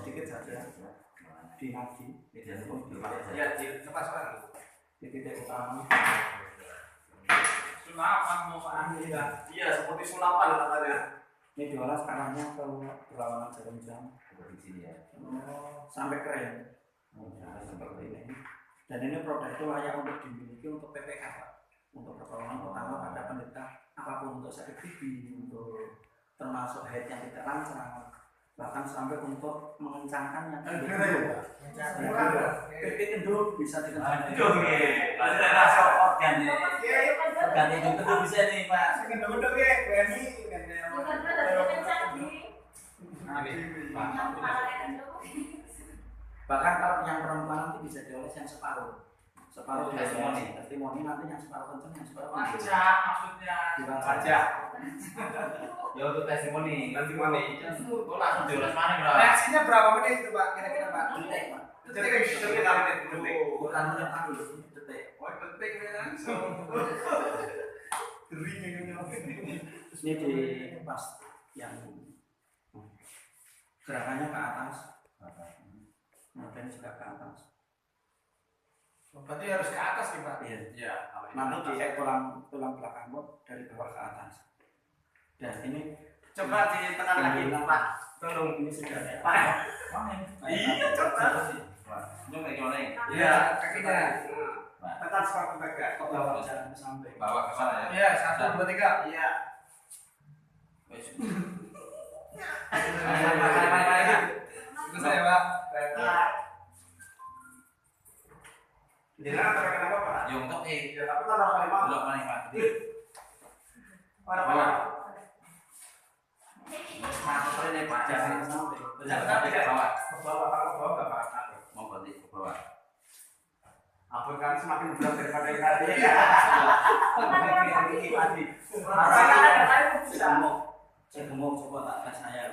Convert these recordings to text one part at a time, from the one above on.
sedikit saja di nadi ya di lepas lagi di titik utama. Sulapan mau Pak. Iya, seperti sulapan katanya. Ini diolah sekarangnya ke berlawanan jarum jam di sini ya. sampai keren. Seperti ini. Dan ini produk itu layak untuk dimiliki untuk PPK, Pak. Untuk pertolongan pertama pada pendeta apapun, untuk sakit gigi, untuk termasuk head yang tidak lancar, bahkan sampai untuk mengencangkan yang kendor bisa dikencangkan. Ada rasa organ nih. Organ itu betul bisa nih Pak. Kendor-kendor ya, BMI Bahkan kalau yang perempuan nanti bisa dioles yang separuh testimoni nanti yang separuh kencang, yang separuh aja maksudnya aja Ya untuk testimoni. Kok langsung dioles mana bro? reaksinya berapa menit itu Pak kira-kira Pak? detik kali detik bukan menit dulu detik. Detik ya Terus ini di pas yang gerakannya ke atas, kemudian juga ke atas. Berarti harus ke atas nih Pak? Iya. Nanti di tulang belakangmu dari bawah ke atas. Dan ini Coba ditekan lagi Pak. Tolong ini sudah ya. Pak. Iya coba. Coba nyoleng. Iya, kakinya. Tekan sepatu tegak. Kok bawa jalan sampai. Bawa ke sana ya. Iya, 1 2 3. Iya. Wes. Itu saya Pak. Jangan terkena apa Pak? Yang untuk Ya, tapi kan orang paling belum mana Pak? Orang-orang. Masuk ini Pak. Jangan sampai. Jangan ke bawah. Ke bawah, kalau ke bawah enggak apa-apa. Mau balik ke bawah. Abang kan semakin berat daripada yang tadi. Saya gemuk coba tak tes saya.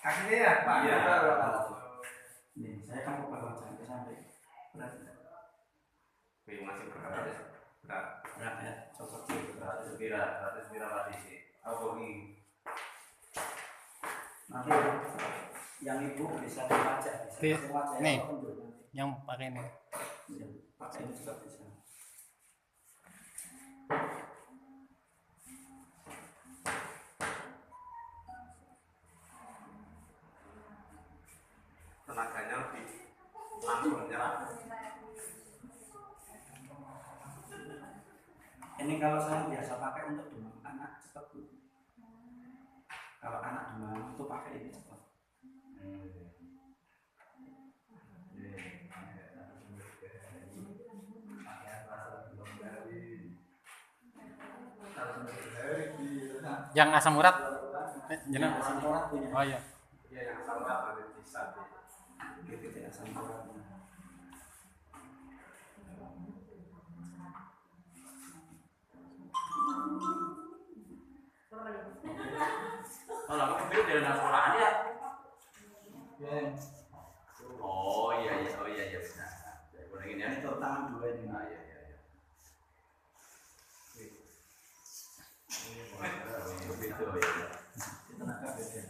Kakinya ya Pak. Iya. Nih, saya kan kok bawa jalan sampai. Berat. Masih berat. Berat ya. Cocok sih. 100 bira pasti. Aku ini. Nanti yang ibu bisa dibaca, bisa wajah nih, yang pakai ini. pakai ini juga bisa. Tenaganya lebih langsung menyerap. Ini kalau saya biasa pakai untuk demam anak cepat Bu. Kalau anak demam itu pakai ini cepat. Yang asam urat. Jeneng. Asam urat punya. Oh iya. Iya, yang sama ada bisa Di titik asam uratnya. Kalau aku pikir dari nasoran ya. Oh iya benar. Boleh gini ya. Ini tuh tangan dua ini. Iya. Begitu ya. Tenaga beda.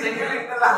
segering telah